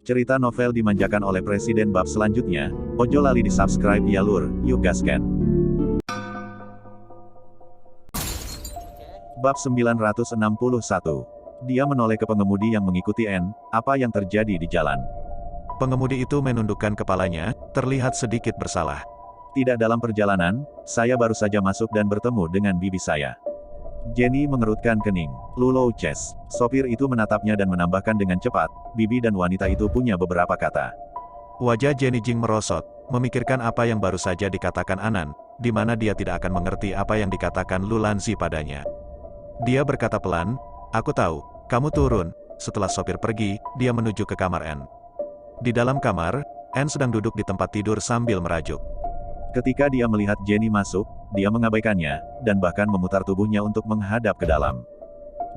Cerita novel dimanjakan oleh Presiden bab selanjutnya, ojo lali di subscribe ya lur, yuk gasken. Bab 961. Dia menoleh ke pengemudi yang mengikuti N, apa yang terjadi di jalan. Pengemudi itu menundukkan kepalanya, terlihat sedikit bersalah. Tidak dalam perjalanan, saya baru saja masuk dan bertemu dengan bibi saya. Jenny mengerutkan kening. Lulo Ces. Sopir itu menatapnya dan menambahkan dengan cepat, bibi dan wanita itu punya beberapa kata. Wajah Jenny Jing merosot, memikirkan apa yang baru saja dikatakan Anan, di mana dia tidak akan mengerti apa yang dikatakan Lulanzi padanya. Dia berkata pelan, aku tahu, kamu turun. Setelah sopir pergi, dia menuju ke kamar N. Di dalam kamar, N sedang duduk di tempat tidur sambil merajuk. Ketika dia melihat Jenny masuk, dia mengabaikannya, dan bahkan memutar tubuhnya untuk menghadap ke dalam.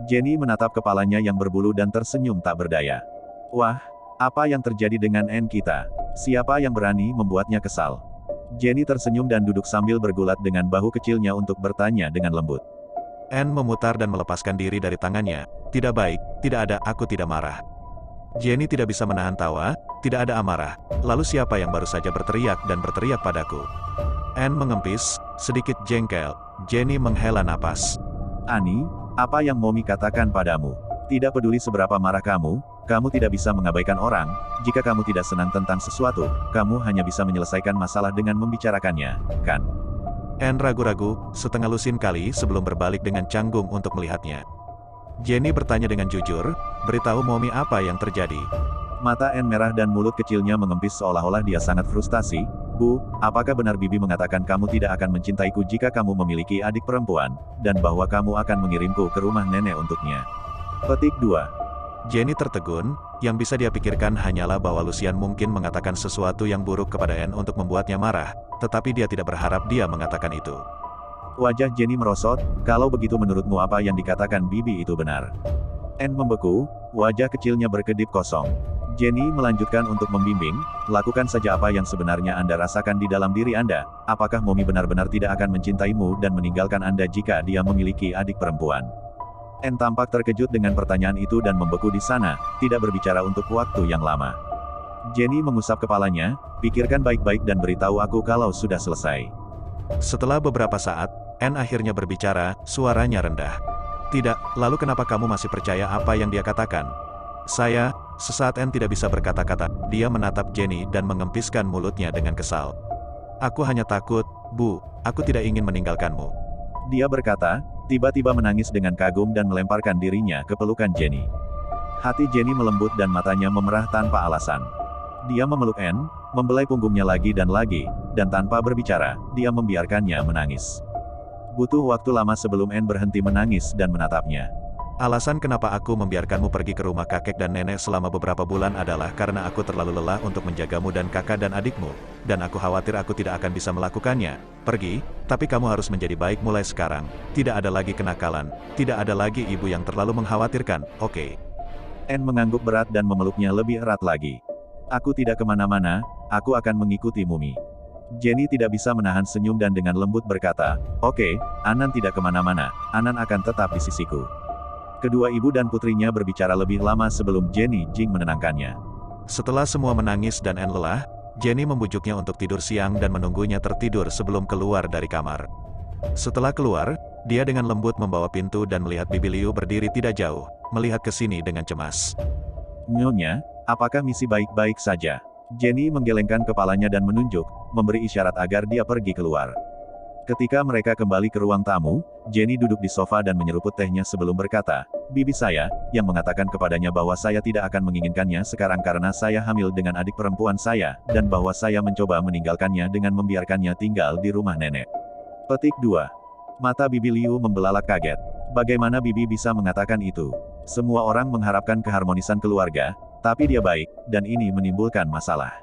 Jenny menatap kepalanya yang berbulu dan tersenyum tak berdaya. Wah, apa yang terjadi dengan N kita? Siapa yang berani membuatnya kesal? Jenny tersenyum dan duduk sambil bergulat dengan bahu kecilnya untuk bertanya dengan lembut. N memutar dan melepaskan diri dari tangannya. Tidak baik, tidak ada, aku tidak marah. Jenny tidak bisa menahan tawa, tidak ada amarah. Lalu siapa yang baru saja berteriak dan berteriak padaku? N mengempis, sedikit jengkel. Jenny menghela napas. Ani, apa yang Momi katakan padamu? Tidak peduli seberapa marah kamu tidak bisa mengabaikan orang. Jika kamu tidak senang tentang sesuatu, kamu hanya bisa menyelesaikan masalah dengan membicarakannya, kan? N ragu-ragu, setengah lusin kali sebelum berbalik dengan canggung untuk melihatnya. Jenny bertanya dengan jujur, beritahu Momi apa yang terjadi. Mata N merah dan mulut kecilnya mengempis seolah-olah dia sangat frustasi. Bu, apakah benar Bibi mengatakan kamu tidak akan mencintaiku jika kamu memiliki adik perempuan, dan bahwa kamu akan mengirimku ke rumah nenek untuknya? Petik 2. Jenny tertegun, yang bisa dia pikirkan hanyalah bahwa Lucian mungkin mengatakan sesuatu yang buruk kepada N untuk membuatnya marah, tetapi dia tidak berharap dia mengatakan itu. Wajah Jenny merosot, kalau begitu menurutmu apa yang dikatakan Bibi itu benar? N membeku, wajah kecilnya berkedip kosong. Jenny melanjutkan untuk membimbing, lakukan saja apa yang sebenarnya Anda rasakan di dalam diri Anda. Apakah Momi benar-benar tidak akan mencintaimu dan meninggalkan Anda jika dia memiliki adik perempuan? N tampak terkejut dengan pertanyaan itu dan membeku di sana, tidak berbicara untuk waktu yang lama. Jenny mengusap kepalanya, pikirkan baik-baik dan beritahu aku kalau sudah selesai. Setelah beberapa saat, N akhirnya berbicara, suaranya rendah. Tidak, lalu kenapa kamu masih percaya apa yang dia katakan? Sesaat N tidak bisa berkata-kata, dia menatap Jenny dan mengempiskan mulutnya dengan kesal. Aku hanya takut, Bu, aku tidak ingin meninggalkanmu. Dia berkata, tiba-tiba menangis dengan kagum dan melemparkan dirinya ke pelukan Jenny. Hati Jenny melembut dan matanya memerah tanpa alasan. Dia memeluk N, membelai punggungnya lagi, dan tanpa berbicara, dia membiarkannya menangis. Butuh waktu lama sebelum N berhenti menangis dan menatapnya. Alasan kenapa aku membiarkanmu pergi ke rumah kakek dan nenek selama beberapa bulan adalah karena aku terlalu lelah untuk menjagamu dan kakak dan adikmu, dan aku khawatir aku tidak akan bisa melakukannya. Pergi, tapi kamu harus menjadi baik mulai sekarang. Tidak ada lagi kenakalan, tidak ada lagi ibu yang terlalu mengkhawatirkan, oke? N mengangguk berat dan memeluknya lebih erat lagi. Aku tidak kemana-mana, aku akan mengikuti Mumi. Jenny tidak bisa menahan senyum dan dengan lembut berkata, oke, Anan tidak kemana-mana, Anan akan tetap di sisiku. Kedua ibu dan putrinya berbicara lebih lama sebelum Jenny Jing menenangkannya. Setelah semua menangis dan N lelah, Jenny membujuknya untuk tidur siang dan menunggunya tertidur sebelum keluar dari kamar. Setelah keluar, dia dengan lembut membawa pintu dan melihat Bibi Liu berdiri tidak jauh, melihat ke sini dengan cemas. Nyonya, apakah misi baik-baik saja? Jenny menggelengkan kepalanya dan menunjuk, memberi isyarat agar dia pergi keluar. Ketika mereka kembali ke ruang tamu, Jenny duduk di sofa dan menyeruput tehnya sebelum berkata, Bibi saya, yang mengatakan kepadanya bahwa saya tidak akan menginginkannya sekarang karena saya hamil dengan adik perempuan saya, dan bahwa saya mencoba meninggalkannya dengan membiarkannya tinggal di rumah nenek. Petik 2. Mata Bibi Liu membelalak kaget. Bagaimana Bibi bisa mengatakan itu? Semua orang mengharapkan keharmonisan keluarga, tapi dia baik, dan ini menimbulkan masalah.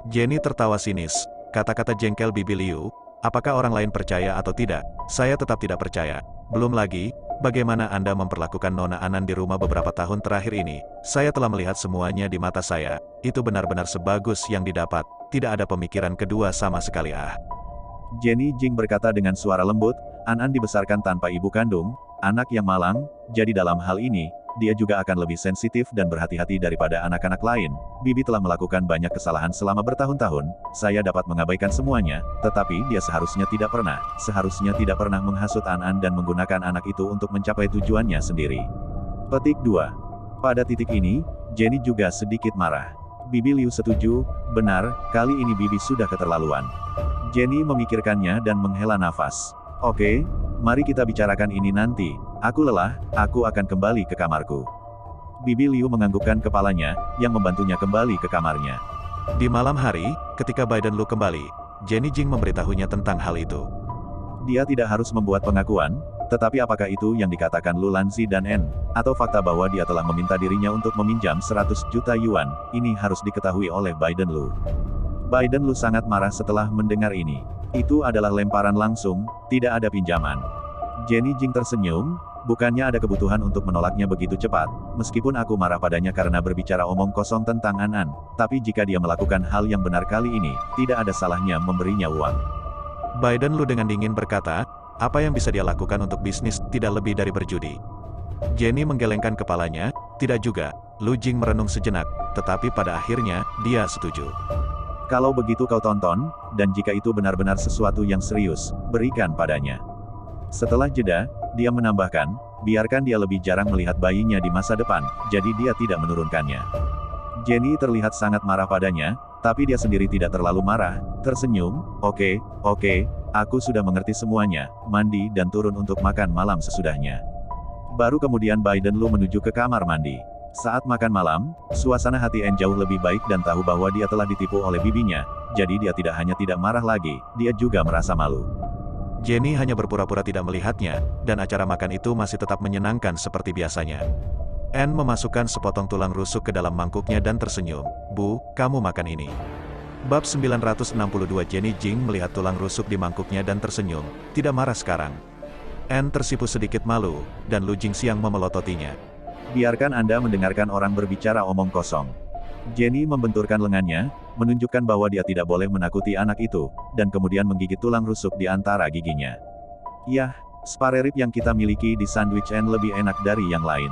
Jenny tertawa sinis, kata-kata jengkel Bibi Liu, apakah orang lain percaya atau tidak? Saya tetap tidak percaya. Belum lagi, bagaimana Anda memperlakukan Nona Anan di rumah beberapa tahun terakhir ini? Saya telah melihat semuanya di mata saya, itu benar-benar sebagus yang didapat, tidak ada pemikiran kedua sama sekali. Jenny Jing berkata dengan suara lembut, Anan dibesarkan tanpa ibu kandung, anak yang malang, jadi dalam hal ini, dia juga akan lebih sensitif dan berhati-hati daripada anak-anak lain. Bibi telah melakukan banyak kesalahan selama bertahun-tahun, saya dapat mengabaikan semuanya, tetapi dia seharusnya tidak pernah menghasut An-An dan menggunakan anak itu untuk mencapai tujuannya sendiri. Petik 2. Pada titik ini, Jenny juga sedikit marah. Bibi Liu setuju, benar, kali ini Bibi sudah keterlaluan. Jenny memikirkannya dan menghela nafas. Oke, mari kita bicarakan ini nanti. Aku lelah, aku akan kembali ke kamarku. Bibi Liu menganggukkan kepalanya, yang membantunya kembali ke kamarnya. Di malam hari, ketika Biden Lu kembali, Jenny Jing memberitahunya tentang hal itu. Dia tidak harus membuat pengakuan, tetapi apakah itu yang dikatakan Lu Lanzi dan N, atau fakta bahwa dia telah meminta dirinya untuk meminjam 100 juta yuan, ini harus diketahui oleh Biden Lu. Biden Lu sangat marah setelah mendengar ini. Itu adalah lemparan langsung, tidak ada pinjaman. Jenny Jing tersenyum, bukannya ada kebutuhan untuk menolaknya begitu cepat, meskipun aku marah padanya karena berbicara omong kosong tentang An-An, tapi jika dia melakukan hal yang benar kali ini, tidak ada salahnya memberinya uang. Biden Lu dengan dingin berkata, apa yang bisa dia lakukan untuk bisnis tidak lebih dari berjudi. Jenny menggelengkan kepalanya, tidak juga. Lu Jing merenung sejenak, tetapi pada akhirnya, dia setuju. Kalau begitu kau tonton, dan jika itu benar-benar sesuatu yang serius, berikan padanya. Setelah jeda, dia menambahkan, biarkan dia lebih jarang melihat bayinya di masa depan, jadi dia tidak menurunkannya. Jenny terlihat sangat marah padanya, tapi dia sendiri tidak terlalu marah, tersenyum, oke, aku sudah mengerti semuanya, mandi dan turun untuk makan malam sesudahnya. Baru kemudian Biden Lu menuju ke kamar mandi. Saat makan malam, suasana hati N jauh lebih baik dan tahu bahwa dia telah ditipu oleh bibinya, jadi dia tidak hanya tidak marah lagi, dia juga merasa malu. Jenny hanya berpura-pura tidak melihatnya, dan acara makan itu masih tetap menyenangkan seperti biasanya. N memasukkan sepotong tulang rusuk ke dalam mangkuknya dan tersenyum. Bu, kamu makan ini. Bab 962 Jenny Jing melihat tulang rusuk di mangkuknya dan tersenyum, tidak marah sekarang. N tersipu sedikit malu, dan Lu Jingxiang memelototinya. Biarkan Anda mendengarkan orang berbicara omong kosong. Jenny membenturkan lengannya, menunjukkan bahwa dia tidak boleh menakuti anak itu, dan kemudian menggigit tulang rusuk di antara giginya. Yah, spare rib yang kita miliki di sandwich N lebih enak dari yang lain.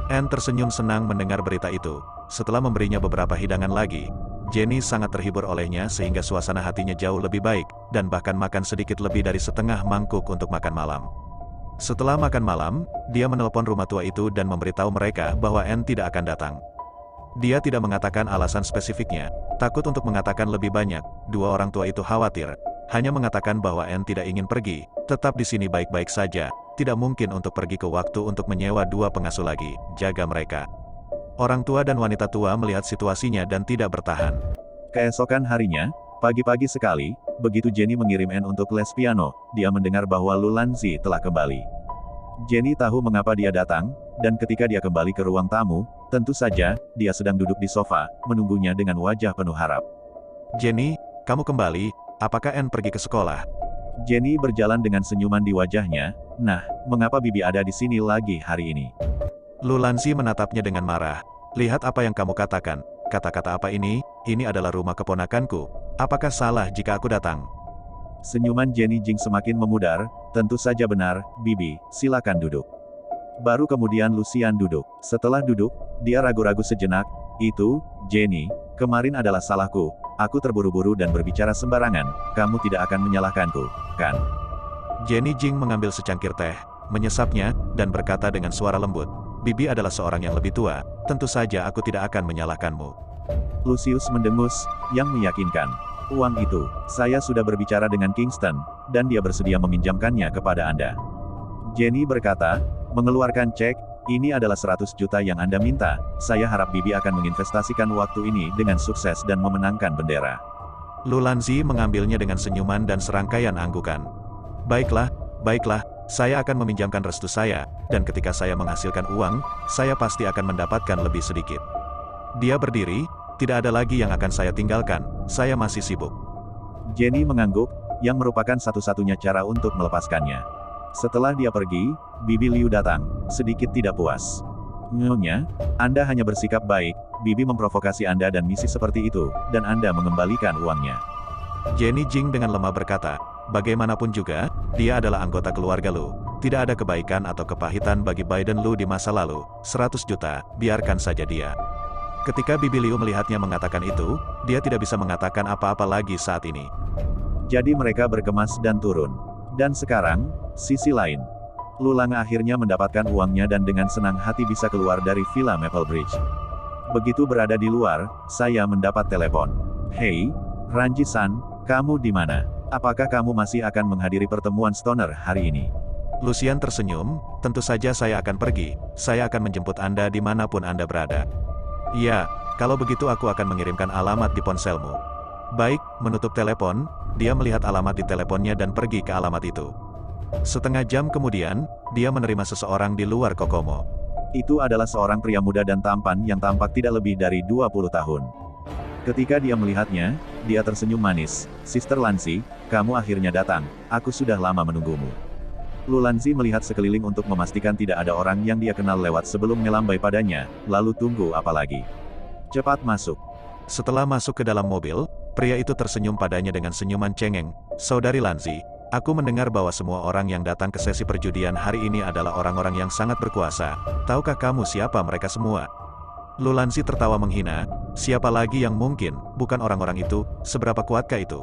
N tersenyum senang mendengar berita itu. Setelah memberinya beberapa hidangan lagi, Jenny sangat terhibur olehnya sehingga suasana hatinya jauh lebih baik, dan bahkan makan sedikit lebih dari setengah mangkuk untuk makan malam. Setelah makan malam, dia menelpon rumah tua itu dan memberitahu mereka bahwa N tidak akan datang. Dia tidak mengatakan alasan spesifiknya, takut untuk mengatakan lebih banyak. Dua orang tua itu khawatir, hanya mengatakan bahwa N tidak ingin pergi, tetap di sini baik-baik saja, tidak mungkin untuk pergi ke waktu untuk menyewa dua pengasuh lagi, jaga mereka. Orang tua dan wanita tua melihat situasinya dan tidak bertahan. Keesokan harinya, pagi-pagi sekali, begitu Jenny mengirim N untuk les piano, dia mendengar bahwa Lu Lanzi telah kembali. Jenny tahu mengapa dia datang, dan ketika dia kembali ke ruang tamu, tentu saja, dia sedang duduk di sofa, menunggunya dengan wajah penuh harap. Jenny, kamu kembali, apakah N pergi ke sekolah? Jenny berjalan dengan senyuman di wajahnya, nah, mengapa Bibi ada di sini lagi hari ini? Lu Lanzi menatapnya dengan marah. Lihat apa yang kamu katakan. Kata-kata apa ini? Ini adalah rumah keponakanku. Apakah salah jika aku datang? Senyuman Jenny Jing semakin memudar, tentu saja benar, Bibi, silakan duduk. Baru kemudian Lucian duduk. Setelah duduk, dia ragu-ragu sejenak, itu, Jenny, kemarin adalah salahku, aku terburu-buru dan berbicara sembarangan, kamu tidak akan menyalahkanku, kan? Jenny Jing mengambil secangkir teh, menyesapnya, dan berkata dengan suara lembut, Bibi adalah seorang yang lebih tua, tentu saja aku tidak akan menyalahkanmu. Lucius mendengus, yang meyakinkan. Uang itu, saya sudah berbicara dengan Kingston, dan dia bersedia meminjamkannya kepada Anda. Jenny berkata, mengeluarkan cek, ini adalah 100 juta yang Anda minta, saya harap Bibi akan menginvestasikan waktu ini dengan sukses dan memenangkan bendera. Lu Lanzi mengambilnya dengan senyuman dan serangkaian anggukan. Baiklah, saya akan meminjamkan restu saya, dan ketika saya menghasilkan uang, saya pasti akan mendapatkan lebih sedikit. Dia berdiri, tidak ada lagi yang akan saya tinggalkan, saya masih sibuk. Jenny mengangguk, yang merupakan satu-satunya cara untuk melepaskannya. Setelah dia pergi, Bibi Liu datang, sedikit tidak puas. Nyonya, Anda hanya bersikap baik, Bibi memprovokasi Anda dan misi seperti itu, dan Anda mengembalikan uangnya. Jenny Jing dengan lemah berkata, bagaimanapun juga, dia adalah anggota keluarga Lu. tidak ada kebaikan atau kepahitan bagi Biden Lu di masa lalu, 100 juta, biarkan saja dia. Ketika Bibi Liu melihatnya mengatakan itu, dia tidak bisa mengatakan apa-apa lagi saat ini. Jadi mereka berkemas dan turun. Dan sekarang, sisi lain. Lulang akhirnya mendapatkan uangnya dan dengan senang hati bisa keluar dari Villa Maple Bridge. Begitu berada di luar, saya mendapat telepon. Hei, Ranji-san, kamu di mana? Apakah kamu masih akan menghadiri pertemuan Stoner hari ini? Lucian tersenyum, tentu saja saya akan pergi, saya akan menjemput Anda dimanapun Anda berada. Ya, kalau begitu aku akan mengirimkan alamat di ponselmu. Baik, menutup telepon, dia melihat alamat di teleponnya dan pergi ke alamat itu. Setengah jam kemudian, dia menerima seseorang di luar Kokomo. Itu adalah seorang pria muda dan tampan yang tampak tidak lebih dari 20 tahun. Ketika dia melihatnya, dia tersenyum manis. Sister Lanzi, kamu akhirnya datang, aku sudah lama menunggumu. Lu Lanzi melihat sekeliling untuk memastikan tidak ada orang yang dia kenal lewat sebelum melambai padanya, lalu tunggu apa lagi. Cepat masuk. Setelah masuk ke dalam mobil, pria itu tersenyum padanya dengan senyuman cengeng. Saudari Lanzi, aku mendengar bahwa semua orang yang datang ke sesi perjudian hari ini adalah orang-orang yang sangat berkuasa. Tahukah kamu siapa mereka semua? Lu Lanzi tertawa menghina. Siapa lagi yang mungkin, bukan orang-orang itu, seberapa kuatkah itu?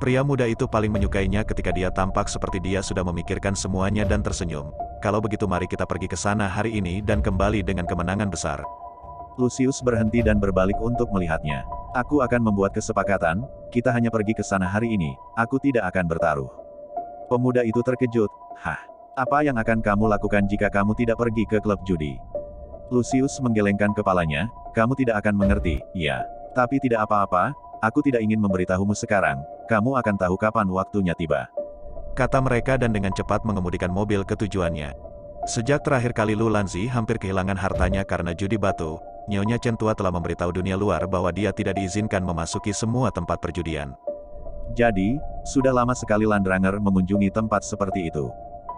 Pria muda itu paling menyukainya ketika dia tampak seperti dia sudah memikirkan semuanya dan tersenyum. Kalau begitu mari kita pergi ke sana hari ini dan kembali dengan kemenangan besar. Lucius berhenti dan berbalik untuk melihatnya. Aku akan membuat kesepakatan, kita hanya pergi ke sana hari ini, aku tidak akan bertaruh. Pemuda itu terkejut. Hah? Apa yang akan kamu lakukan jika kamu tidak pergi ke klub judi? Lucius menggelengkan kepalanya, kamu tidak akan mengerti, ya. Tapi tidak apa-apa, aku tidak ingin memberitahumu sekarang, kamu akan tahu kapan waktunya tiba. Kata mereka dan dengan cepat mengemudikan mobil ke tujuannya. Sejak terakhir kali Lu Lanzi hampir kehilangan hartanya karena judi batu, Nyonya Chen Tua telah memberitahu dunia luar bahwa dia tidak diizinkan memasuki semua tempat perjudian. Jadi, sudah lama sekali Landranger mengunjungi tempat seperti itu.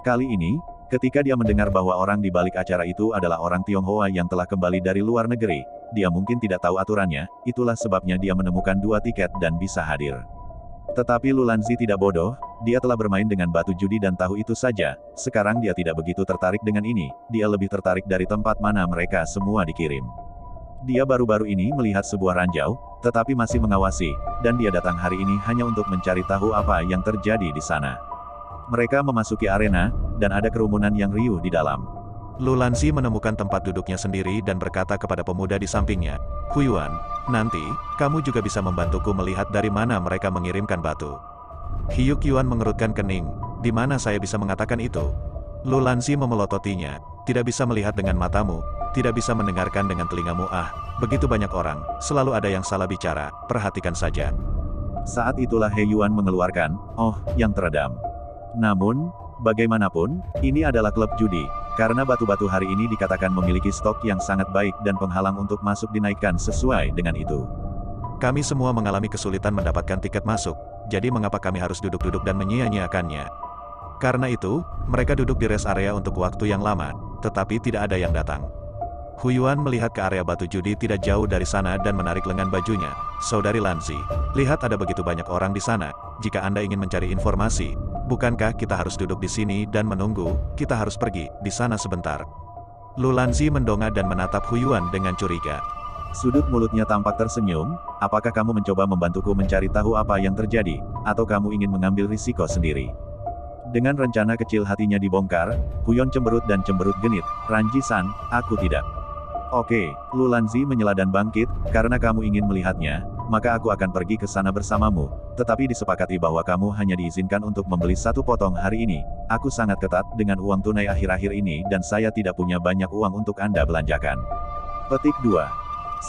Kali ini, ketika dia mendengar bahwa orang di balik acara itu adalah orang Tionghoa yang telah kembali dari luar negeri, dia mungkin tidak tahu aturannya, itulah sebabnya dia menemukan 2 tiket dan bisa hadir. Tetapi Lu Lanzi tidak bodoh, dia telah bermain dengan batu judi dan tahu itu saja, sekarang dia tidak begitu tertarik dengan ini, dia lebih tertarik dari tempat mana mereka semua dikirim. Dia baru-baru ini melihat sebuah ranjau, tetapi masih mengawasi, dan dia datang hari ini hanya untuk mencari tahu apa yang terjadi di sana. Mereka memasuki arena, dan ada kerumunan yang riuh di dalam. Lu Lanzi menemukan tempat duduknya sendiri dan berkata kepada pemuda di sampingnya, Huyuan, nanti, kamu juga bisa membantuku melihat dari mana mereka mengirimkan batu. Hyuk Yuan mengerutkan kening, di mana saya bisa mengatakan itu? Lu Lanzi memelototinya, tidak bisa melihat dengan matamu, tidak bisa mendengarkan dengan telingamu begitu banyak orang, selalu ada yang salah bicara, perhatikan saja. Saat itulah He Yuan mengeluarkan, oh, yang teredam. Namun, bagaimanapun, ini adalah klub judi, karena batu-batu hari ini dikatakan memiliki stok yang sangat baik dan penghalang untuk masuk dinaikkan sesuai dengan itu. Kami semua mengalami kesulitan mendapatkan tiket masuk, jadi mengapa kami harus duduk-duduk dan menyia-nyiakannya? Karena itu, mereka duduk di rest area untuk waktu yang lama, tetapi tidak ada yang datang. Huyuan melihat ke area batu judi tidak jauh dari sana dan menarik lengan bajunya. Saudari Lanzi, lihat ada begitu banyak orang di sana, jika Anda ingin mencari informasi, bukankah kita harus duduk di sini dan menunggu, kita harus pergi, di sana sebentar. Lu Lanzi mendongak dan menatap Huyuan dengan curiga. Sudut mulutnya tampak tersenyum, apakah kamu mencoba membantuku mencari tahu apa yang terjadi, atau kamu ingin mengambil risiko sendiri? Dengan rencana kecil hatinya dibongkar, Huyon cemberut dan cemberut genit, Ranji-san, aku tidak. Oke, Lu Lanzi menyela dan bangkit, karena kamu ingin melihatnya, maka aku akan pergi ke sana bersamamu, tetapi disepakati bahwa kamu hanya diizinkan untuk membeli 1 potong hari ini. Aku sangat ketat dengan uang tunai akhir-akhir ini dan saya tidak punya banyak uang untuk Anda belanjakan. Petik 2.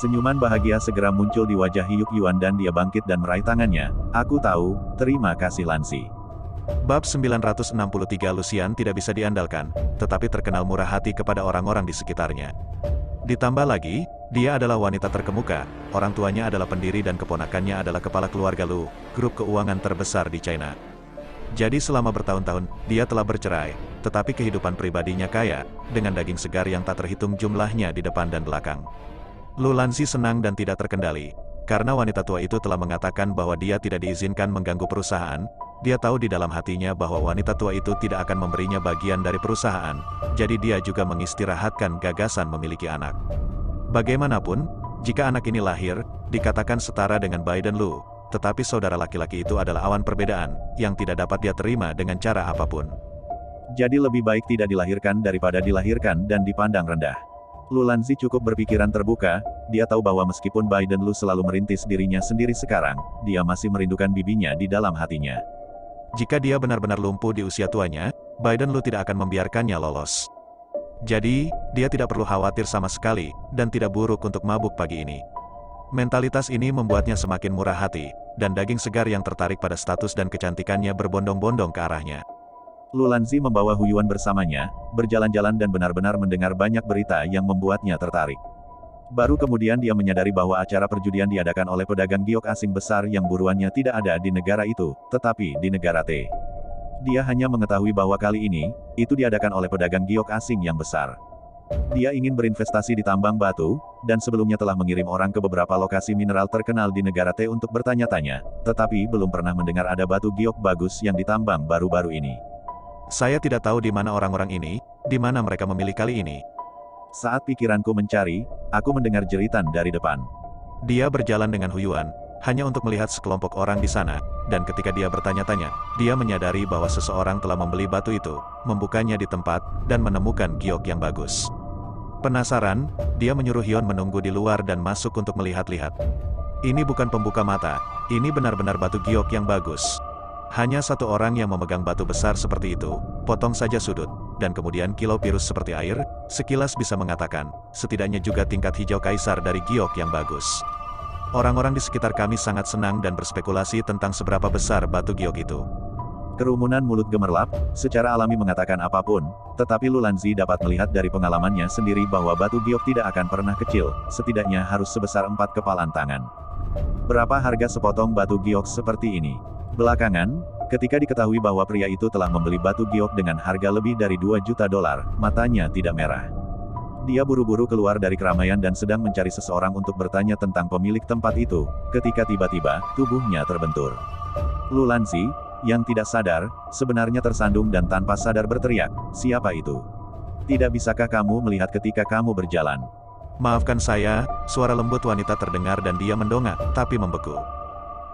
Senyuman bahagia segera muncul di wajah Hyuk Yuan dan dia bangkit dan meraih tangannya. Aku tahu, terima kasih Lanzi. Bab 963 Lucian tidak bisa diandalkan, tetapi terkenal murah hati kepada orang-orang di sekitarnya. Ditambah lagi, dia adalah wanita terkemuka, orang tuanya adalah pendiri dan keponakannya adalah kepala keluarga Lu, grup keuangan terbesar di China. Jadi selama bertahun-tahun, dia telah bercerai, tetapi kehidupan pribadinya kaya, dengan daging segar yang tak terhitung jumlahnya di depan dan belakang. Lu Lanzi senang dan tidak terkendali, karena wanita tua itu telah mengatakan bahwa dia tidak diizinkan mengganggu perusahaan, dia tahu di dalam hatinya bahwa wanita tua itu tidak akan memberinya bagian dari perusahaan, jadi dia juga mengistirahatkan gagasan memiliki anak. Bagaimanapun, jika anak ini lahir, dikatakan setara dengan Bai dan Lu, tetapi saudara laki-laki itu adalah awan perbedaan, yang tidak dapat dia terima dengan cara apapun. Jadi lebih baik tidak dilahirkan daripada dilahirkan dan dipandang rendah. Lulanzi cukup berpikiran terbuka, dia tahu bahwa meskipun Bai dan Lu selalu merintis dirinya sendiri sekarang, dia masih merindukan bibinya di dalam hatinya. Jika dia benar-benar lumpuh di usia tuanya, Bai dan Lu tidak akan membiarkannya lolos. Jadi, dia tidak perlu khawatir sama sekali, dan tidak buruk untuk mabuk pagi ini. Mentalitas ini membuatnya semakin murah hati, dan daging segar yang tertarik pada status dan kecantikannya berbondong-bondong ke arahnya. Lulanzi membawa Huyuan bersamanya, berjalan-jalan dan benar-benar mendengar banyak berita yang membuatnya tertarik. Baru kemudian dia menyadari bahwa acara perjudian diadakan oleh pedagang giok asing besar yang buruannya tidak ada di negara itu, tetapi di negara T. Dia hanya mengetahui bahwa kali ini, itu diadakan oleh pedagang giok asing yang besar. Dia ingin berinvestasi di tambang batu, dan sebelumnya telah mengirim orang ke beberapa lokasi mineral terkenal di negara T untuk bertanya-tanya, tetapi belum pernah mendengar ada batu giok bagus yang ditambang baru-baru ini. Saya tidak tahu di mana orang-orang ini, di mana mereka memilih kali ini. Saat pikiranku mencari, aku mendengar jeritan dari depan. Dia berjalan dengan Huyuan, hanya untuk melihat sekelompok orang di sana, dan ketika dia bertanya-tanya, dia menyadari bahwa seseorang telah membeli batu itu, membukanya di tempat, dan menemukan giok yang bagus. Penasaran, dia menyuruh Hyun menunggu di luar dan masuk untuk melihat-lihat. Ini bukan pembuka mata, ini benar-benar batu giok yang bagus. Hanya satu orang yang memegang batu besar seperti itu, potong saja sudut, dan kemudian kilau virus seperti air, sekilas bisa mengatakan, setidaknya juga tingkat hijau kaisar dari giok yang bagus. Orang-orang di sekitar kami sangat senang dan berspekulasi tentang seberapa besar batu giok itu. Kerumunan mulut gemerlap, secara alami mengatakan apapun, tetapi Lulanzi dapat melihat dari pengalamannya sendiri bahwa batu giok tidak akan pernah kecil, setidaknya harus sebesar 4 kepalan tangan. Berapa harga sepotong batu giok seperti ini? Belakangan, ketika diketahui bahwa pria itu telah membeli batu giok dengan harga lebih dari $2 juta, matanya tidak merah. Dia buru-buru keluar dari keramaian dan sedang mencari seseorang untuk bertanya tentang pemilik tempat itu, ketika tiba-tiba, tubuhnya terbentur. Lulanzi, yang tidak sadar, sebenarnya tersandung dan tanpa sadar berteriak, "Siapa itu? Tidak bisakah kamu melihat ketika kamu berjalan?" Maafkan saya, suara lembut wanita terdengar dan dia mendongak, tapi membeku.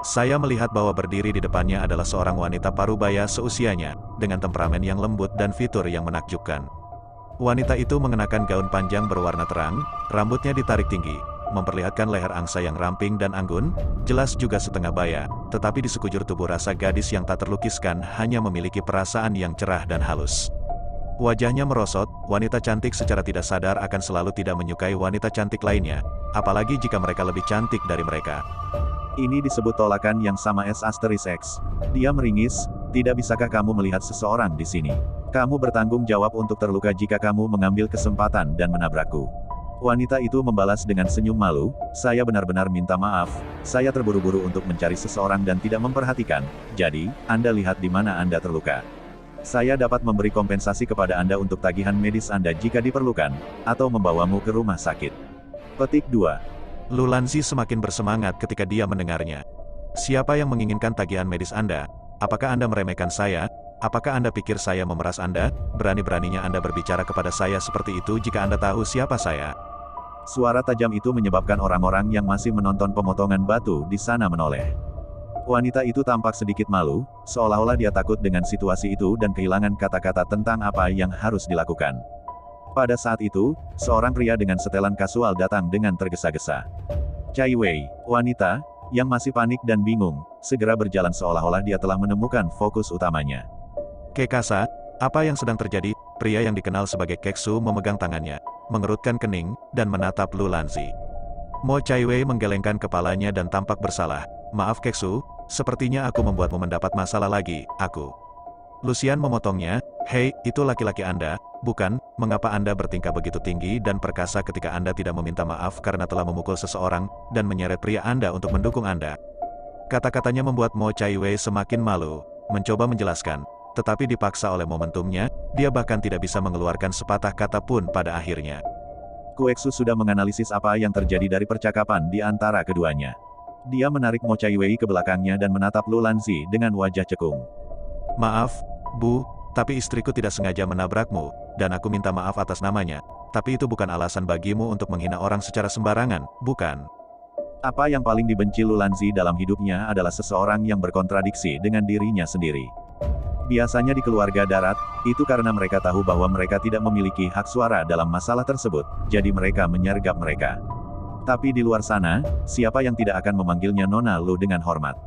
Saya melihat bahwa berdiri di depannya adalah seorang wanita parubaya seusianya, dengan temperamen yang lembut dan fitur yang menakjubkan. Wanita itu mengenakan gaun panjang berwarna terang, rambutnya ditarik tinggi, memperlihatkan leher angsa yang ramping dan anggun, jelas juga setengah baya, tetapi di sekujur tubuh rasa gadis yang tak terlukiskan hanya memiliki perasaan yang cerah dan halus. Wajahnya merosot, wanita cantik secara tidak sadar akan selalu tidak menyukai wanita cantik lainnya, apalagi jika mereka lebih cantik dari mereka. Ini disebut tolakan yang sama S**. Dia meringis, "Tidak bisakah kamu melihat seseorang di sini? Kamu bertanggung jawab untuk terluka jika kamu mengambil kesempatan dan menabrakku." Wanita itu membalas dengan senyum malu, "Saya benar-benar minta maaf, saya terburu-buru untuk mencari seseorang dan tidak memperhatikan, jadi, Anda lihat di mana Anda terluka. Saya dapat memberi kompensasi kepada Anda untuk tagihan medis Anda jika diperlukan, atau membawamu ke rumah sakit." Petik 2. Lulanzi semakin bersemangat ketika dia mendengarnya. "Siapa yang menginginkan tagihan medis Anda? Apakah Anda meremehkan saya? Apakah Anda pikir saya memeras Anda? Berani-beraninya Anda berbicara kepada saya seperti itu jika Anda tahu siapa saya." Suara tajam itu menyebabkan orang-orang yang masih menonton pemotongan batu di sana menoleh. Wanita itu tampak sedikit malu, seolah-olah dia takut dengan situasi itu dan kehilangan kata-kata tentang apa yang harus dilakukan. Pada saat itu, seorang pria dengan setelan kasual datang dengan tergesa-gesa. Cai Wei, wanita, yang masih panik dan bingung, segera berjalan seolah-olah dia telah menemukan fokus utamanya. "Kekasa, apa yang sedang terjadi?" Pria yang dikenal sebagai Keksu memegang tangannya, mengerutkan kening, dan menatap Lulanzi. Mo Cai Wei menggelengkan kepalanya dan tampak bersalah. "Maaf Keksu, sepertinya aku membuatmu mendapat masalah lagi, aku." Lucian memotongnya, "Hei, itu laki-laki Anda, bukan? Mengapa Anda bertingkah begitu tinggi dan perkasa ketika Anda tidak meminta maaf karena telah memukul seseorang, dan menyeret pria Anda untuk mendukung Anda?" Kata-katanya membuat Mo Cai Wei semakin malu, mencoba menjelaskan, tetapi dipaksa oleh momentumnya, dia bahkan tidak bisa mengeluarkan sepatah kata pun pada akhirnya. Kueksu sudah menganalisis apa yang terjadi dari percakapan di antara keduanya. Dia menarik Mo Chaiwei ke belakangnya dan menatap Lu Lanzi dengan wajah cekung. Maaf, Bu, tapi istriku tidak sengaja menabrakmu, dan aku minta maaf atas namanya. Tapi itu bukan alasan bagimu untuk menghina orang secara sembarangan, bukan? Apa yang paling dibenci Lu Lanzi dalam hidupnya adalah seseorang yang berkontradiksi dengan dirinya sendiri. Biasanya di keluarga darat, itu karena mereka tahu bahwa mereka tidak memiliki hak suara dalam masalah tersebut, jadi mereka menyergap mereka. Tapi di luar sana, siapa yang tidak akan memanggilnya Nona Lu dengan hormat?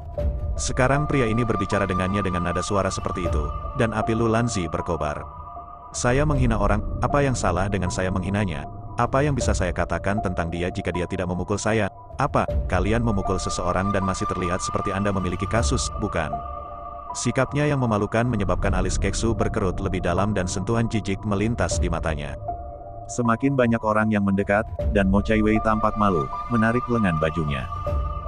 Sekarang pria ini berbicara dengannya dengan nada suara seperti itu, dan api Lu Lanzi berkobar. Saya menghina orang, apa yang salah dengan saya menghinanya? Apa yang bisa saya katakan tentang dia jika dia tidak memukul saya? Apa, kalian memukul seseorang dan masih terlihat seperti Anda memiliki kasus, bukan? Sikapnya yang memalukan menyebabkan alis Keksu berkerut lebih dalam dan sentuhan jijik melintas di matanya. Semakin banyak orang yang mendekat, dan Mo Chaiwei tampak malu, menarik lengan bajunya.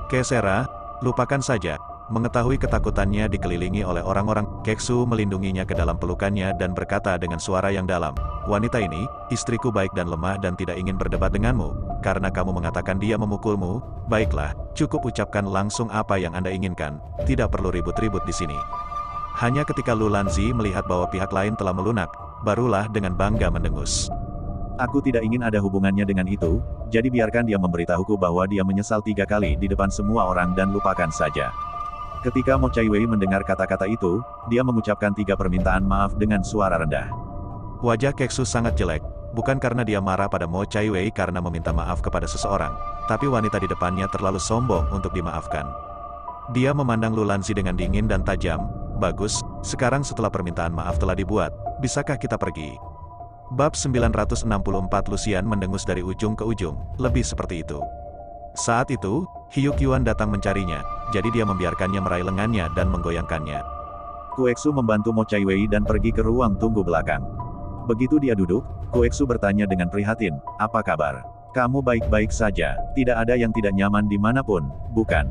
Kesera, lupakan saja. Mengetahui ketakutannya dikelilingi oleh orang-orang, Keksu melindunginya ke dalam pelukannya dan berkata dengan suara yang dalam, "Wanita ini, istriku baik dan lemah dan tidak ingin berdebat denganmu, karena kamu mengatakan dia memukulmu. Baiklah, cukup ucapkan langsung apa yang Anda inginkan, tidak perlu ribut-ribut di sini." Hanya ketika Lu Lanzi melihat bahwa pihak lain telah melunak, barulah dengan bangga mendengus. Aku tidak ingin ada hubungannya dengan itu, jadi biarkan dia memberitahuku bahwa dia menyesal 3 kali di depan semua orang dan lupakan saja. Ketika Mo Chaiwei mendengar kata-kata itu, dia mengucapkan 3 permintaan maaf dengan suara rendah. Wajah Keksu sangat jelek, bukan karena dia marah pada Mo Chaiwei karena meminta maaf kepada seseorang, tapi wanita di depannya terlalu sombong untuk dimaafkan. Dia memandang Lu Lanzi dengan dingin dan tajam. "Bagus, sekarang setelah permintaan maaf telah dibuat, bisakah kita pergi?" Bab 964 Lucian mendengus dari ujung ke ujung, lebih seperti itu. Saat itu, Hyuk Yuan datang mencarinya, jadi dia membiarkannya meraih lengannya dan menggoyangkannya. Koeksu membantu Mo Chaiwei dan pergi ke ruang tunggu belakang. Begitu dia duduk, Koeksu bertanya dengan prihatin, "Apa kabar? Kamu baik-baik saja, tidak ada yang tidak nyaman dimanapun, bukan?"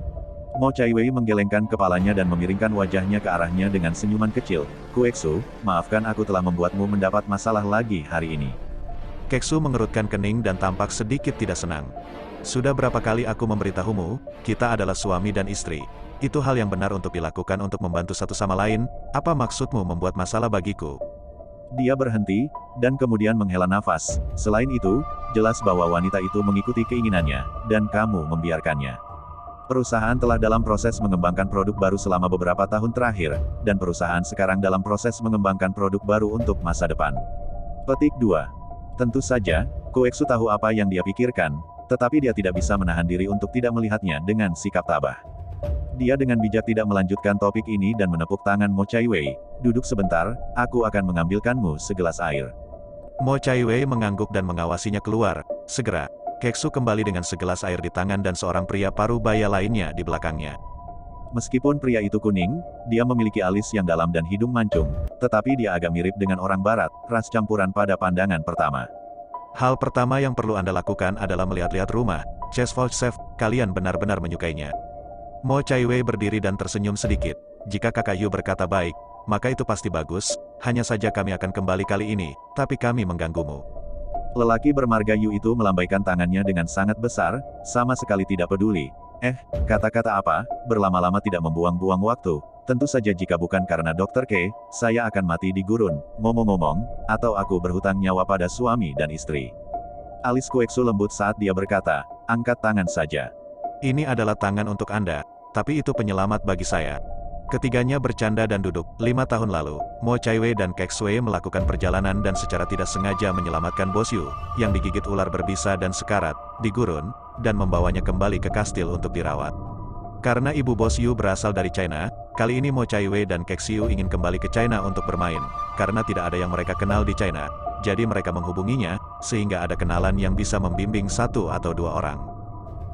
Mo Chaiwei menggelengkan kepalanya dan memiringkan wajahnya ke arahnya dengan senyuman kecil. "Koeksu, maafkan aku telah membuatmu mendapat masalah lagi hari ini." Keksu mengerutkan kening dan tampak sedikit tidak senang. "Sudah berapa kali aku memberitahumu, kita adalah suami dan istri. Itu hal yang benar untuk dilakukan untuk membantu satu sama lain, apa maksudmu membuat masalah bagiku?" Dia berhenti, dan kemudian menghela nafas. "Selain itu, jelas bahwa wanita itu mengikuti keinginannya, dan kamu membiarkannya. Perusahaan telah dalam proses mengembangkan produk baru selama beberapa tahun terakhir, dan perusahaan sekarang dalam proses mengembangkan produk baru untuk masa depan." Petik 2. Tentu saja, Koeksu tahu apa yang dia pikirkan, tetapi dia tidak bisa menahan diri untuk tidak melihatnya dengan sikap tabah. Dia dengan bijak tidak melanjutkan topik ini dan menepuk tangan Mo Chaiwei. "Duduk sebentar, aku akan mengambilkanmu segelas air." Mo Chaiwei mengangguk dan mengawasinya keluar. Segera, Keksu kembali dengan segelas air di tangan dan seorang pria parubaya lainnya di belakangnya. Meskipun pria itu kuning, dia memiliki alis yang dalam dan hidung mancung, tetapi dia agak mirip dengan orang barat, ras campuran pada pandangan pertama. Hal pertama yang perlu Anda lakukan adalah melihat-lihat rumah. Chef, kalian benar-benar menyukainya. Mo Chaiwei berdiri dan tersenyum sedikit. "Jika kakak Yu berkata baik, maka itu pasti bagus, hanya saja kami akan kembali kali ini, tapi kami mengganggumu." Lelaki bermarga Yu itu melambaikan tangannya dengan sangat besar, sama sekali tidak peduli. Kata-kata apa, berlama-lama tidak membuang-buang waktu. Tentu saja jika bukan karena Dr. K, saya akan mati di gurun, ngomong-ngomong, atau aku berhutang nyawa pada suami dan istri. Alis Koeksu lembut saat dia berkata, "Angkat tangan saja." "Ini adalah tangan untuk Anda, tapi itu penyelamat bagi saya." Ketiganya bercanda dan duduk. 5 tahun lalu, Mo Chaiwei dan Keksui melakukan perjalanan dan secara tidak sengaja menyelamatkan Bos Yu, yang digigit ular berbisa dan sekarat, di gurun, dan membawanya kembali ke kastil untuk dirawat. Karena ibu Bos Yu berasal dari China, kali ini Mo Chaiwei dan Keksiu ingin kembali ke China untuk bermain, karena tidak ada yang mereka kenal di China, jadi mereka menghubunginya, sehingga ada kenalan yang bisa membimbing 1 atau 2 orang.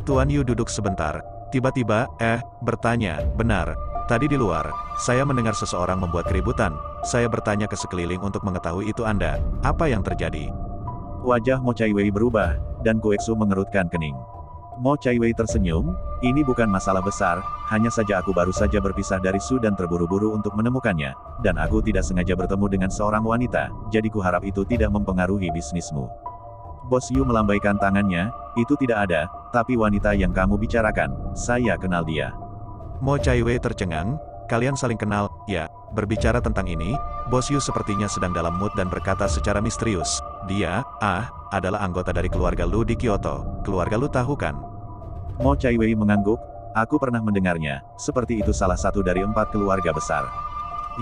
Tuan Yu duduk sebentar, tiba-tiba, bertanya, "Benar. Tadi di luar, saya mendengar seseorang membuat keributan. Saya bertanya ke sekeliling untuk mengetahui itu Anda. Apa yang terjadi?" Wajah Mo Chaiwei berubah, dan Koeksu mengerutkan kening. Mo Chaiwei tersenyum, "Ini bukan masalah besar, hanya saja aku baru saja berpisah dari Su dan terburu-buru untuk menemukannya, dan aku tidak sengaja bertemu dengan seorang wanita, jadi kuharap itu tidak mempengaruhi bisnismu." Bos Yu melambaikan tangannya, itu tidak ada, tapi wanita yang kamu bicarakan, saya kenal dia. Mo Chaiwei tercengang, kalian saling kenal, ya, berbicara tentang ini, Bos Yu sepertinya sedang dalam mood dan berkata secara misterius, dia, adalah anggota dari keluarga Lu di Kyoto, keluarga Lu tahu kan? Mo Chaiwei mengangguk, aku pernah mendengarnya, seperti itu salah satu dari 4 keluarga besar.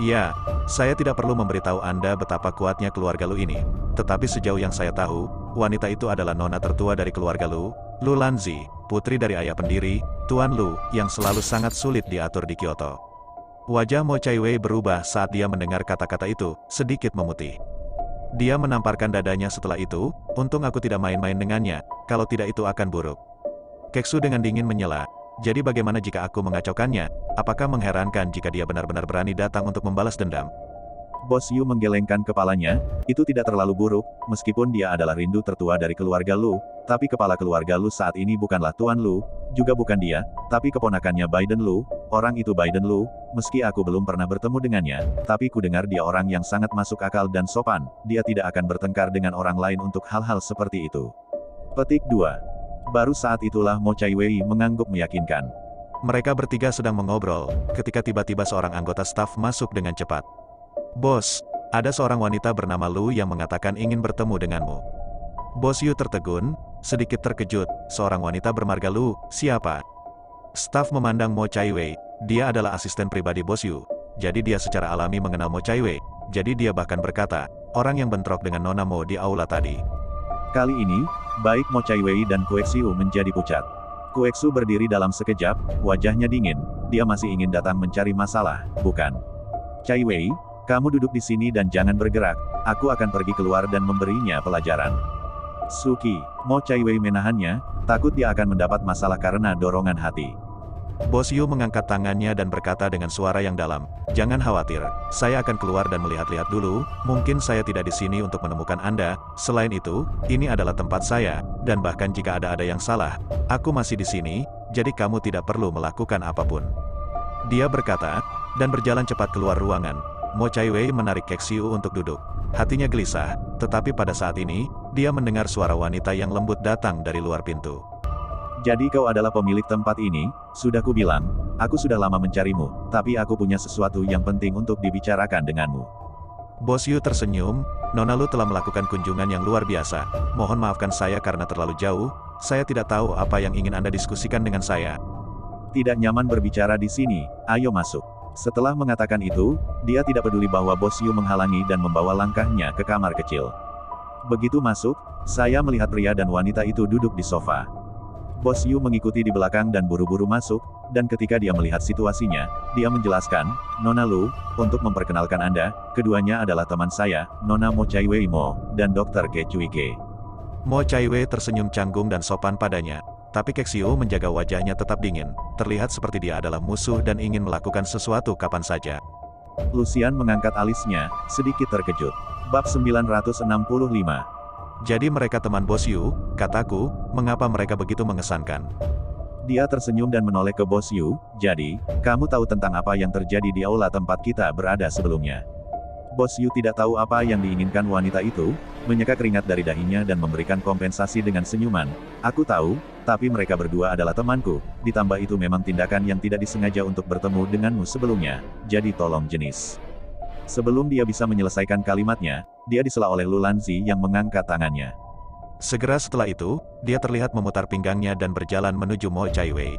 Iya, saya tidak perlu memberitahu Anda betapa kuatnya keluarga Lu ini. Tetapi sejauh yang saya tahu, wanita itu adalah nona tertua dari keluarga Lu, Lu Lanzi, putri dari ayah pendiri, Tuan Lu, yang selalu sangat sulit diatur di Kyoto. Wajah Mo Chaiwei berubah saat dia mendengar kata-kata itu, sedikit memutih. Dia menamparkan dadanya setelah itu, untung aku tidak main-main dengannya, kalau tidak itu akan buruk. Keksu dengan dingin menyela. Jadi bagaimana jika aku mengacaukannya? Apakah mengherankan jika dia benar-benar berani datang untuk membalas dendam? Bos Yu menggelengkan kepalanya, itu tidak terlalu buruk, meskipun dia adalah rindu tertua dari keluarga Lu, tapi kepala keluarga Lu saat ini bukanlah Tuan Lu, juga bukan dia, tapi keponakannya Biden Lu, orang itu Biden Lu, meski aku belum pernah bertemu dengannya, tapi ku dengar dia orang yang sangat masuk akal dan sopan, dia tidak akan bertengkar dengan orang lain untuk hal-hal seperti itu. Petik 2. Baru saat itulah Mo Chaiwei mengangguk meyakinkan. Mereka bertiga sedang mengobrol, ketika tiba-tiba seorang anggota staf masuk dengan cepat. Bos, ada seorang wanita bernama Lu yang mengatakan ingin bertemu denganmu. Bos Yu tertegun, sedikit terkejut, seorang wanita bermarga Lu, siapa? Staf memandang Mo Chaiwei, dia adalah asisten pribadi Bos Yu. Jadi dia secara alami mengenal Mo Chaiwei, jadi dia bahkan berkata, orang yang bentrok dengan Nona Mo di aula tadi. Kali ini, baik Mo Chaiwei dan Koexiu menjadi pucat. Koexiu berdiri dalam sekejap, wajahnya dingin, dia masih ingin datang mencari masalah, bukan? Chaiwei, kamu duduk di sini dan jangan bergerak, aku akan pergi keluar dan memberinya pelajaran. Suki, Mo Chaiwei menahannya, takut dia akan mendapat masalah karena dorongan hati. Bos Yu mengangkat tangannya dan berkata dengan suara yang dalam, jangan khawatir, saya akan keluar dan melihat-lihat dulu, mungkin saya tidak di sini untuk menemukan Anda, selain itu, ini adalah tempat saya, dan bahkan jika ada yang salah, aku masih di sini, jadi kamu tidak perlu melakukan apapun. Dia berkata, dan berjalan cepat keluar ruangan. Mo Chaiwei menarik Kekxiu untuk duduk. Hatinya gelisah, tetapi pada saat ini, dia mendengar suara wanita yang lembut datang dari luar pintu. Jadi kau adalah pemilik tempat ini, sudah kubilang, aku sudah lama mencarimu, tapi aku punya sesuatu yang penting untuk dibicarakan denganmu. Bos Yu tersenyum, Nona Lu telah melakukan kunjungan yang luar biasa, mohon maafkan saya karena terlalu jauh, saya tidak tahu apa yang ingin Anda diskusikan dengan saya. Tidak nyaman berbicara di sini, ayo masuk. Setelah mengatakan itu, dia tidak peduli bahwa Bos Yu menghalangi dan membawa langkahnya ke kamar kecil. Begitu masuk, saya melihat pria dan wanita itu duduk di sofa. Bos Yu mengikuti di belakang dan buru-buru masuk, dan ketika dia melihat situasinya, dia menjelaskan, Nona Lu, untuk memperkenalkan Anda, keduanya adalah teman saya, Nona Mo Chaiwei Mo, dan Dr. Ke Cui Ke. Mo Chaiwei tersenyum canggung dan sopan padanya, tapi Kekxiu menjaga wajahnya tetap dingin, terlihat seperti dia adalah musuh dan ingin melakukan sesuatu kapan saja. Lucian mengangkat alisnya, sedikit terkejut. Bab 965. Jadi mereka teman Bos Yu, kataku, mengapa mereka begitu mengesankan? Dia tersenyum dan menoleh ke Bos Yu, jadi, kamu tahu tentang apa yang terjadi di aula tempat kita berada sebelumnya. Bos Yu tidak tahu apa yang diinginkan wanita itu, menyeka keringat dari dahinya dan memberikan kompensasi dengan senyuman. Aku tahu, tapi mereka berdua adalah temanku, ditambah itu memang tindakan yang tidak disengaja untuk bertemu denganmu sebelumnya, jadi tolong jenis. Sebelum dia bisa menyelesaikan kalimatnya, dia disela oleh Lu Lanzi yang mengangkat tangannya. Segera setelah itu, dia terlihat memutar pinggangnya dan berjalan menuju Mo Chaiwei.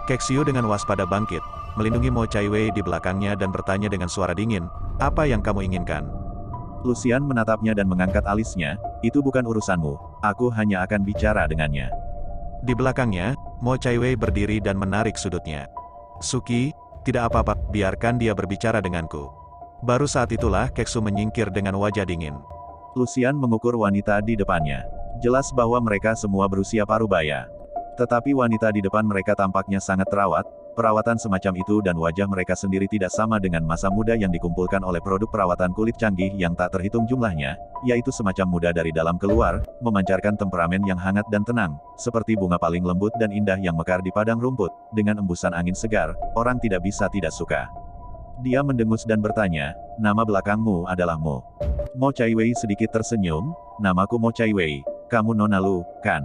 Kekxiu dengan waspada bangkit, melindungi Mo Chaiwei di belakangnya dan bertanya dengan suara dingin, apa yang kamu inginkan? Lucian menatapnya dan mengangkat alisnya, itu bukan urusanmu, aku hanya akan bicara dengannya. Di belakangnya, Mo Chaiwei berdiri dan menarik sudutnya. Suki, tidak apa-apa, biarkan dia berbicara denganku. Baru saat itulah Keksu menyingkir dengan wajah dingin. Lucian mengukur wanita di depannya. Jelas bahwa mereka semua berusia parubaya. Tetapi wanita di depan mereka tampaknya sangat terawat, perawatan semacam itu dan wajah mereka sendiri tidak sama dengan masa muda yang dikumpulkan oleh produk perawatan kulit canggih yang tak terhitung jumlahnya, yaitu semacam muda dari dalam keluar, memancarkan temperamen yang hangat dan tenang, seperti bunga paling lembut dan indah yang mekar di padang rumput, dengan embusan angin segar, orang tidak bisa tidak suka. Dia mendengus dan bertanya, nama belakangmu adalah Mo. Mo Chaiwei sedikit tersenyum, namaku Mo Chaiwei. kamu Nona Lu, kan?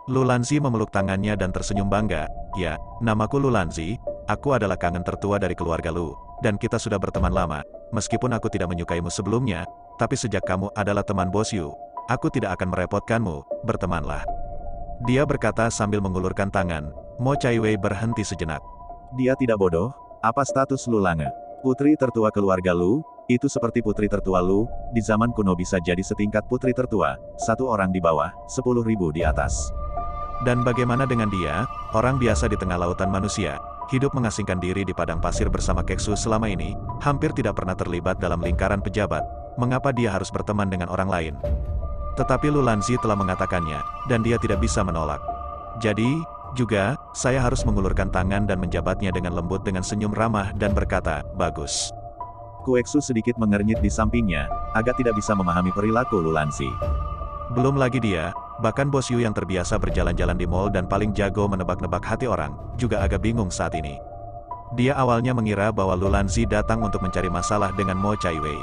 Lulanzi memeluk tangannya dan tersenyum bangga. Ya, namaku Lulanzi, aku adalah kangen tertua dari keluarga Lu, dan kita sudah berteman lama. Meskipun aku tidak menyukaimu sebelumnya, tapi sejak kamu adalah teman Bos Yu, aku tidak akan merepotkanmu, bertemanlah. Dia berkata sambil mengulurkan tangan. Mo Chaiwei berhenti sejenak. Dia tidak bodoh, apa status Lu Lange? Putri tertua keluarga Lu, itu seperti putri tertua Lu, di zaman kuno bisa jadi setingkat putri tertua, satu orang di bawah, 10.000 di atas. Dan bagaimana dengan dia, orang biasa di tengah lautan manusia, hidup mengasingkan diri di padang pasir bersama Keksu selama ini, hampir tidak pernah terlibat dalam lingkaran pejabat, mengapa dia harus berteman dengan orang lain? Tetapi Lulanzi telah mengatakannya, dan dia tidak bisa menolak. Jadi, juga, saya harus mengulurkan tangan dan menjabatnya dengan lembut dengan senyum ramah dan berkata, bagus. Kueksu sedikit mengernyit di sampingnya, agak tidak bisa memahami perilaku Lulanzi. Belum lagi dia, bahkan Bos Yu yang terbiasa berjalan-jalan di mall dan paling jago menebak-nebak hati orang, juga agak bingung saat ini. Dia awalnya mengira bahwa Lulanzi datang untuk mencari masalah dengan Mo Chaiwei.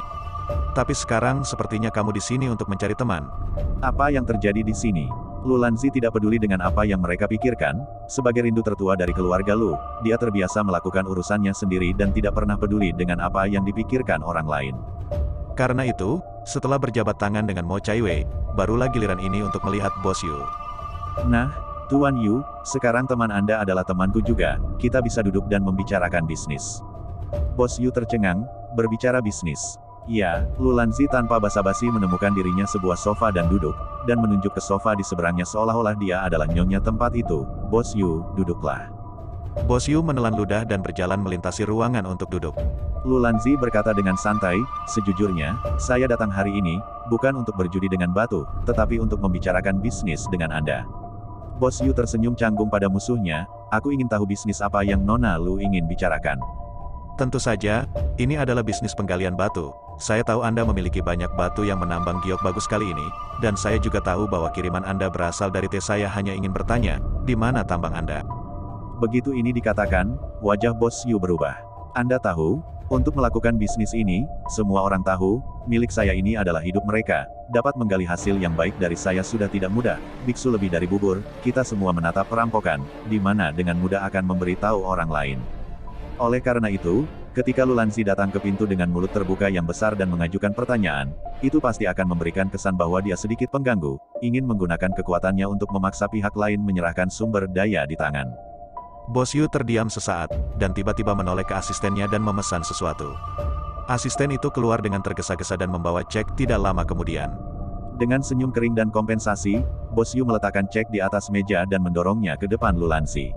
Tapi sekarang sepertinya kamu di sini untuk mencari teman. Apa yang terjadi di sini? Lulanzi tidak peduli dengan apa yang mereka pikirkan, sebagai rindu tertua dari keluarga Lu, dia terbiasa melakukan urusannya sendiri dan tidak pernah peduli dengan apa yang dipikirkan orang lain. Karena itu, setelah berjabat tangan dengan Mo Chaiwei, barulah giliran ini untuk melihat Bos Yu. Nah, Tuan Yu, sekarang teman Anda adalah temanku juga, kita bisa duduk dan membicarakan bisnis. Bos Yu tercengang, berbicara bisnis. Ya, Lulanzi tanpa basa-basi menemukan dirinya sebuah sofa dan duduk, dan menunjuk ke sofa di seberangnya seolah-olah dia adalah nyonya tempat itu. Bos Yu, duduklah. Bos Yu menelan ludah dan berjalan melintasi ruangan untuk duduk. Lulanzi berkata dengan santai, sejujurnya, saya datang hari ini, bukan untuk berjudi dengan batu, tetapi untuk membicarakan bisnis dengan Anda. Bos Yu tersenyum canggung pada musuhnya, aku ingin tahu bisnis apa yang Nona Lu ingin bicarakan. Tentu saja, ini adalah bisnis penggalian batu. Saya tahu Anda memiliki banyak batu yang menambang giok bagus kali ini, dan saya juga tahu bahwa kiriman Anda berasal dari saya hanya ingin bertanya, di mana tambang Anda? Begitu ini dikatakan, wajah Bos Yu berubah. Anda tahu, untuk melakukan bisnis ini, semua orang tahu, milik saya ini adalah hidup mereka, dapat menggali hasil yang baik dari saya sudah tidak mudah, biksu lebih dari bubur, kita semua menatap perampokan, di mana dengan mudah akan memberitahu orang lain. Oleh karena itu, ketika Lulanzi datang ke pintu dengan mulut terbuka yang besar dan mengajukan pertanyaan, itu pasti akan memberikan kesan bahwa dia sedikit pengganggu, ingin menggunakan kekuatannya untuk memaksa pihak lain menyerahkan sumber daya di tangan. Bos Yu terdiam sesaat, dan tiba-tiba menoleh ke asistennya dan memesan sesuatu. Asisten itu keluar dengan tergesa-gesa dan membawa cek tidak lama kemudian. Dengan senyum kering dan kompensasi, Bos Yu meletakkan cek di atas meja dan mendorongnya ke depan Lulanzi.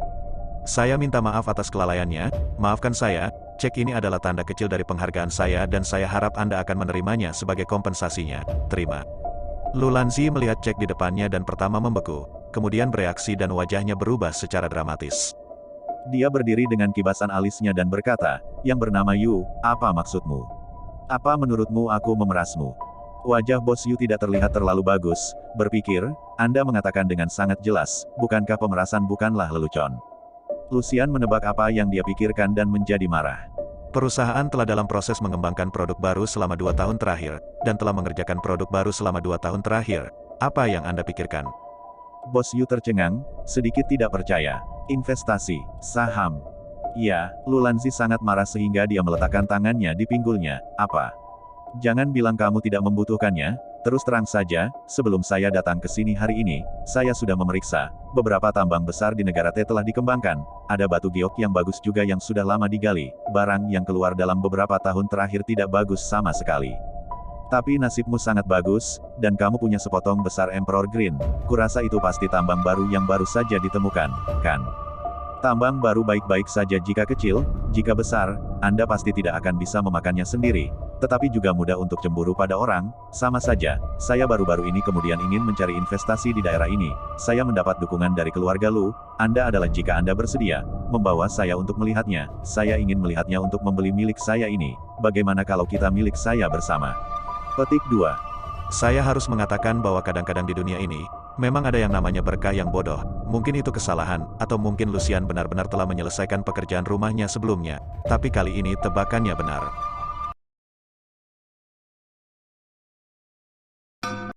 Saya minta maaf atas kelalaiannya, maafkan saya, cek ini adalah tanda kecil dari penghargaan saya dan saya harap Anda akan menerimanya sebagai kompensasinya, terima. Lulanzi melihat cek di depannya dan pertama membeku, kemudian bereaksi dan wajahnya berubah secara dramatis. Dia berdiri dengan kibasan alisnya dan berkata, yang bernama Yu, apa maksudmu? Apa menurutmu aku memerasmu? Wajah Bos Yu tidak terlihat terlalu bagus, berpikir, Anda mengatakan dengan sangat jelas, bukankah pemerasan bukanlah lelucon? Lucian menebak apa yang dia pikirkan dan menjadi marah. Perusahaan telah dalam proses mengembangkan produk baru selama 2 tahun terakhir, dan telah mengerjakan produk baru selama 2 tahun terakhir. Apa yang Anda pikirkan? Bos Yu tercengang, sedikit tidak percaya. Investasi, saham. Ya, Lulanzi sangat marah sehingga dia meletakkan tangannya di pinggulnya. Apa? Jangan bilang kamu tidak membutuhkannya, terus terang saja, sebelum saya datang ke sini hari ini, saya sudah memeriksa, beberapa tambang besar di negara T telah dikembangkan, ada batu giok yang bagus juga yang sudah lama digali, barang yang keluar dalam beberapa tahun terakhir tidak bagus sama sekali. Tapi nasibmu sangat bagus, dan kamu punya sepotong besar Emperor Green, kurasa itu pasti tambang baru yang baru saja ditemukan, kan? Tambang baru baik-baik saja jika kecil, jika besar, Anda pasti tidak akan bisa memakannya sendiri, tetapi juga mudah untuk cemburu pada orang, sama saja, saya baru-baru ini kemudian ingin mencari investasi di daerah ini, saya mendapat dukungan dari keluarga Lu, Anda adalah jika Anda bersedia, membawa saya untuk melihatnya, saya ingin melihatnya untuk membeli milik saya ini, bagaimana kalau kita milik saya bersama? Petik 2. Saya harus mengatakan bahwa kadang-kadang di dunia ini, memang ada yang namanya berkah yang bodoh, mungkin itu kesalahan, atau mungkin Lucian benar-benar telah menyelesaikan pekerjaan rumahnya sebelumnya, tapi kali ini tebakannya benar.